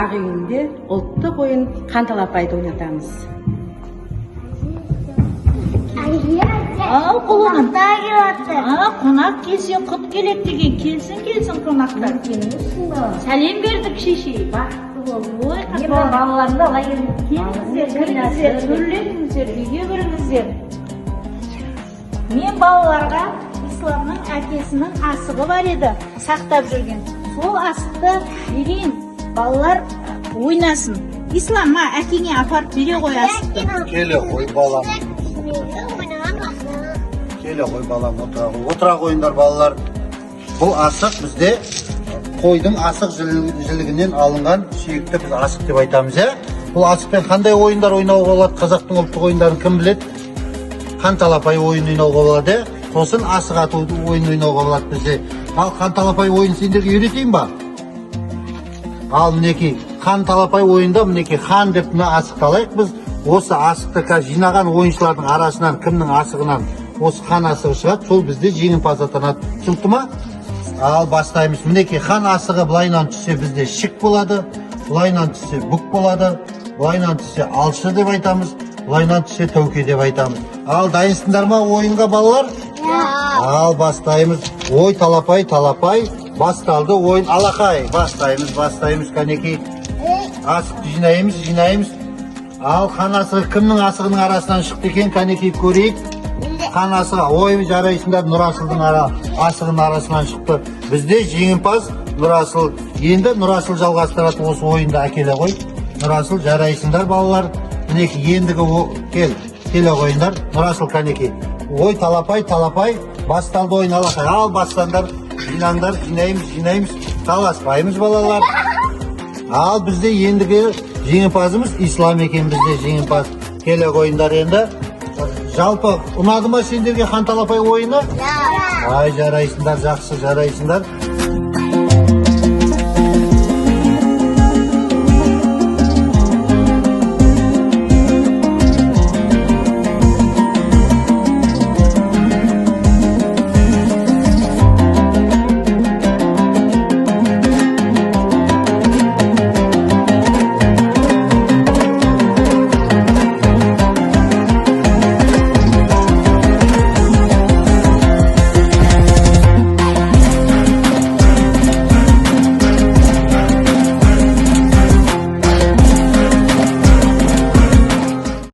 ақ үйінде ұлттық ойын қанталапайды ойнатамыз. Ал құлыным. Қонақ келсе құт келеді деген. Келсін қонақтар. Сәлем бердік шеше. Ой, балаларымды ала келдім. кіріңіздер, төрлетіңіздер, үйге кіріңіздер. Мен балаларға исламның әкесінің асығы бар еді, сақтап жүрген. Сол асықты берейін, балалар ойнасын. Исламға әкеңе апарып бере қой асықты. Келе қой балам. Келе қой балам, отыра қойыңдар балалар. Бұл асық бізде қойдың асық жілігінен алынған сүйекті біз асық деп айтамыз, Бұл асықпен қандай ойындар ойнауға болады? Қазақтың ұлттық ойындарын кім біледі? Қанталапай ойын ойнауға болады, сосын асық ату ойын ойнауға болады бізде. Ал қанталапай ойын сендерге үйретейін ба? Ал мінекей, қанталапай ойында мінекей хан деп мына асықты алайық біз. Осы асықты жинаған ойыншылардың арасынан кімнің асығынан осы хан асығы шығады, сол бізде жеңімпаз атанады. Түсінікті ма? Ал бастаймыз. Мінекей хан асығы былайынан түссе бізде шік болады, былайынан түссе бүк болады, былайынан түссе алшы деп айтамыз, былайынан түссе тәуке деп айтамыз. Ал дайынсыңдар ма ойынға балалар? Ал бастаймыз. Ой талапай, басталды ойын. Алақай, бастаймыз кәнекей. Асықты жинаймыз. Ал хан асығы кімнің асығының арасынан шықты екен, кәнекей көрейік. Хан асығы, ой жарайсыңдар, Нұрасылдың асығының арасынан шықты. Бізде жеңімпаз Нұрасыл. Енді Нұрасыл жалғастырады осы ойында әкеле ғой. Нұрасыл жарайсыңдар балалар. Мінекей ендігі келе қойындар. Нұрасыл кәнекей. Ой талапай, басталды ойын. Алақай, ал бастаңдар, жинаңдар, жинаймыз, таласпаймыз балалар. Ал бізде ендігі жеңімпазымыз Ислам екен, бізде жеңімпаз. Келе қойындар енді. Жалпы ұнады ма сендерге қанталапай ойыны? Ай жарайсыңдар, жақсы жарайсыңдар.